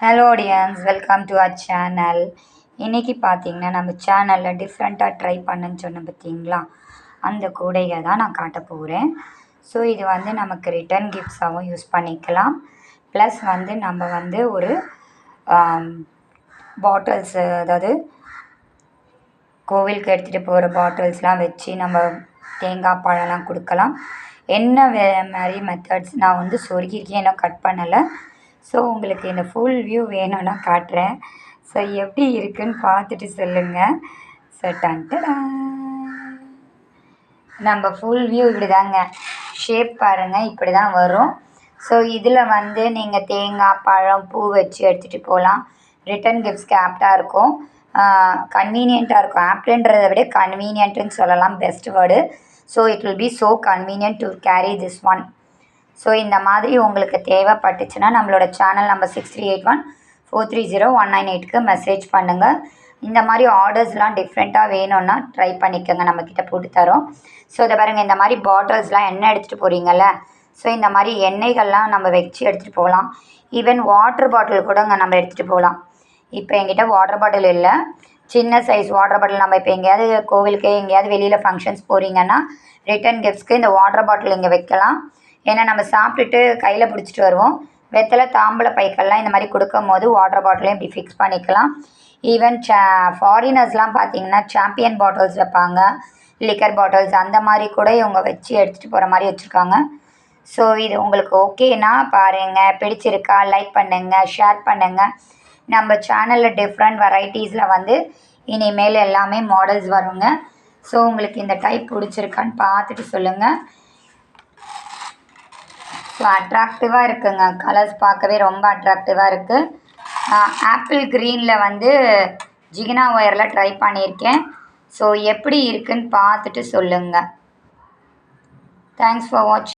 Hello audience, welcome to our channel. இன்றைக்கி பார்த்தீங்கன்னா நம்ம சேனலில் டிஃப்ரெண்ட்டாக ட்ரை பண்ணுன்னு சொன்னேன் பார்த்தீங்களா, அந்த கூடையை தான் நான் காட்ட போகிறேன். ஸோ இது வந்து நமக்கு ரிட்டன் கிஃப்ட்ஸாகவும் யூஸ் பண்ணிக்கலாம். ப்ளஸ் வந்து நம்ம வந்து ஒரு பாட்டில்ஸு, அதாவது கோவிலுக்கு எடுத்துகிட்டு போகிற பாட்டில்ஸ்லாம் வச்சு நம்ம தேங்காய் பழம்லாம் கொடுக்கலாம். என்ன மாதிரி மெத்தட்ஸ் நான் வந்து சொருகிருக்கேன், இன்னும் கட் பண்ணலை. ஸோ உங்களுக்கு இந்த ஃபுல் வியூ வேணும்னா காட்டுறேன். ஸோ எப்படி இருக்குன்னு பார்த்துட்டு சொல்லுங்கள். ஸோ டன்டடா, நம்ம ஃபுல் வியூ இப்படி தாங்க. ஷேப் பாருங்கள், இப்படி தான் வரும். ஸோ இதில் வந்து நீங்கள் தேங்காய் பழம் பூ வச்சு எடுத்துகிட்டு போகலாம். ரிட்டன் கிஃப்ட்ஸ்க்கு ஆப்டாக இருக்கும், கன்வீனியண்ட்டாக இருக்கும். ஆப்டுன்றதை விட கன்வீனியன்ட்டுன்னு சொல்லலாம், best word. So it will be so convenient to carry this one. So இந்த மாதிரி உங்களுக்கு தேவைப்பட்டுச்சுன்னா நம்மளோட சேனல் நம்பர் 6381430198க்கு மெசேஜ் பண்ணுங்கள். இந்த மாதிரி ஆர்டர்ஸ்லாம் டிஃப்ரெண்ட்டாக வேணும்னா ட்ரை பண்ணிக்கோங்க, நம்மக்கிட்ட போட்டு தரோம். ஸோ இதை பாருங்கள், இந்த மாதிரி பாட்டில்ஸ்லாம் எண்ணெய் எடுத்துகிட்டு போகிறீங்கல்ல, ஸோ இந்த மாதிரி எண்ணெய்கள்லாம் நம்ம வச்சு எடுத்துகிட்டு போகலாம். ஈவன் வாட்டர் பாட்டில் கூட நம்ம எடுத்துகிட்டு போகலாம். இப்போ என்கிட்ட வாட்டர் பாட்டில் இல்லை, சின்ன சைஸ் வாட்டர் பாட்டில். நம்ம இப்போ எங்கேயாவது கோவிலுக்கு எங்கேயாவது வெளியில் ஃபங்க்ஷன்ஸ் போகிறீங்கன்னா ரிட்டன் கிஃப்ட்ஸ்க்கு இந்த வாட்டர் பாட்டில் இங்கே வைக்கலாம். ஏன்னா நம்ம சாப்பிட்டுட்டு கையில் பிடிச்சிட்டு வருவோம். வெத்தலை தாம்பூல பைக்கெல்லாம் இந்த மாதிரி கொடுக்கும் போது வாட்டர் பாட்டிலையும் இப்படி ஃபிக்ஸ் பண்ணிக்கலாம். ஈவன் ஃபாரினர்ஸ்லாம் பார்த்தீங்கன்னா சாம்பியன் பாட்டில்ஸ் வைப்பாங்க, லிக்கர் பாட்டில்ஸ், அந்த மாதிரி கூட இவங்க வச்சு எடுத்துகிட்டு போகிற மாதிரி வச்சுருக்காங்க. ஸோ இது உங்களுக்கு ஓகேனா பாருங்கள், பிடிச்சிருக்கா லைக் பண்ணுங்கள், ஷேர் பண்ணுங்கள். நம்ம சேனலில் டிஃப்ரெண்ட் வெரைட்டிஸில் வந்து இனிமேல் எல்லாமே மாடல்ஸ் வருங்க. ஸோ உங்களுக்கு இந்த டைப் பிடிச்சிருக்கான்னு பார்த்துட்டு சொல்லுங்கள். ஸோ அட்ராக்டிவாக இருக்குங்க, கலர்ஸ் பார்க்கவே ரொம்ப அட்ராக்டிவாக இருக்குது. ஆப்பிள் க்ரீனில் வந்து ஜிகினா ஒயரில் ட்ரை பண்ணியிருக்கேன். ஸோ எப்படி இருக்குன்னு பார்த்துட்டு சொல்லுங்கள். தேங்க்ஸ் ஃபார் வாட்சிங்.